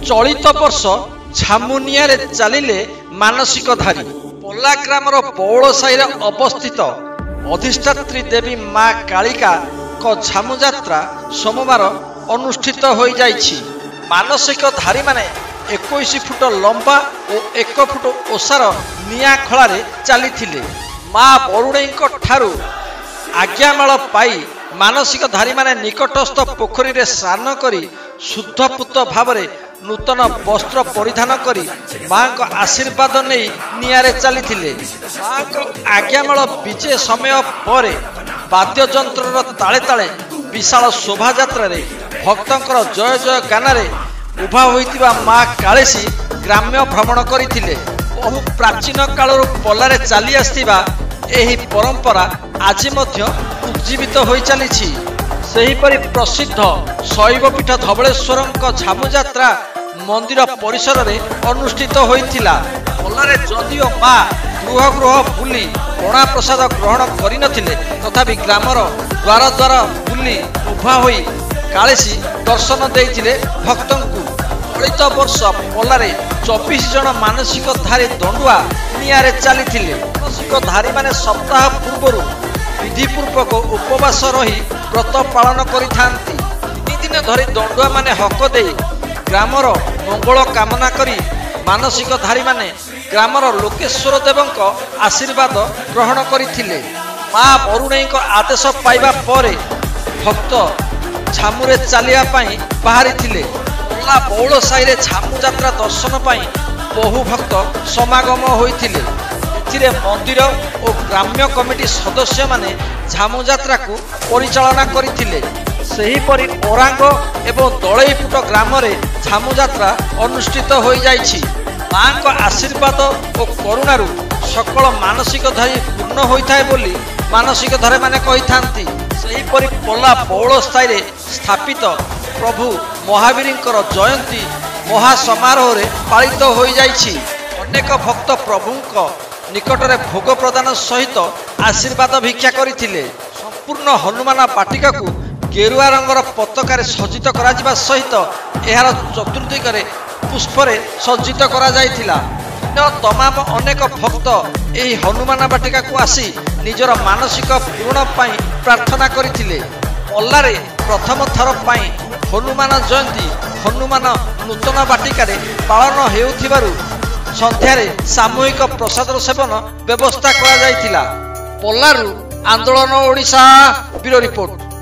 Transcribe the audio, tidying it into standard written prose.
चलित वर्ष झामुनिया चलिले मानसिकधारी पल्ला ग्रामर बौल साहिर अवस्थित अधिष्ठात्री देवी माँ कालिका झामु यात्रा सोमवार अनुष्ठित हो जाइछि। मानसिकधारी माने 21 फुट लंबा और 1 फुट ओसार निया खଳାରେ चली माँ बरुणेई ठारू आज्ञामाल पाई मानसिकधारी माने निकटस्थ पोखरी रे स्नान करी शुद्धपूत भाव नूतन वस्त्र परिधान करी माँ को आशीर्वाद नहीं नियारे चली माँ को आज्ञामाल विजय समय पर वाद्ययंत्र ताले ताले विशाल शोभा यात्रा भक्तंकर जय जय गान उभा होइतिबा माँ कालेसी ग्राम्य भ्रमण करथिले। बहु प्राचीन कालर पल्लारे चली आस्थिबा एही परंपरा आज मध्य उज्जीवित होई चलीछि। सेहीपरि प्रसिद्ध शैवपीठ धवलेश्वर झामु यात्रा मंदिर परिसर रे अनुष्ठित होइथिला। पल्लारे जदिओ माँ गृह गृह बुली पणा प्रसाद ग्रहण करिनथिले तथापि ग्रामर द्वार द्वार बुली उभा होई कालेसी दर्शन देइथिले भक्तंकु। चलित वर्ष पल्लारे 24 जन मानसिकधारी दंडुआ नियारे चली मानसिकधारी माने सप्ताह पूर्व विधिपूर्वक उपवास रही व्रत पालन करिथांती। 3 दिन धरी दंडुआ माने हक दे ग्रामर मंगल कामना करी मानसिकधारी माने ग्रामर लोकेश्वर देवंक आशीर्वाद ग्रहण करथिले। माँ बरुणेई आदेश पाइबा परे भक्त झामुरे चलिया पाई बाहरी थिले। पल्ला बौल साहिरे झामु यात्रा दर्शन पाई बहु भक्त समागम होइथिले। एथिरे मंदिर और ग्राम्य कमिटी सदस्य माने झामु यात्रा को परिचालना करथिले। सेहीपरि ओरांग एवं दलईपुट ग्राम रे झामु यात्रा अनुष्ठित हो जाइछि। माँ को आशीर्वाद और करुणारु सकल मानसिकधारी पूर्ण होइथाय बोली मानसिकधारी माने कहिथांती। सेहीपरि पल्ला बौल स्थायी स्थापित प्रभु महावीरंकर जयंती महासमारोह रे पालित हो जाइछि। अनेक भक्त प्रभुंक निकटरे भोग प्रदान सहित आशीर्वाद भिक्षा करथिले। संपूर्ण हनुमान बाटिका को गेरुआ रंगर पताकार सज्जित करा जिबा सहित एहार चतुर्दिगरे पुष्परे सज्जित करा जाइथिला। तमाम अनेक भक्त एही हनुमान बाटिका को आसी निजर मानसिक पूर्ण पाई प्रार्थना करथिले। पल्लारे प्रथम थर पाई हनुमान जयंती हनुमान नूतन बाटिका पालन हेउथिबारु संध्यारे सामूहिक प्रसाद सेवन व्यवस्था करा जाइथिला। पल्लारु आंदोलन ओडिशा ब्यूरो रिपोर्ट।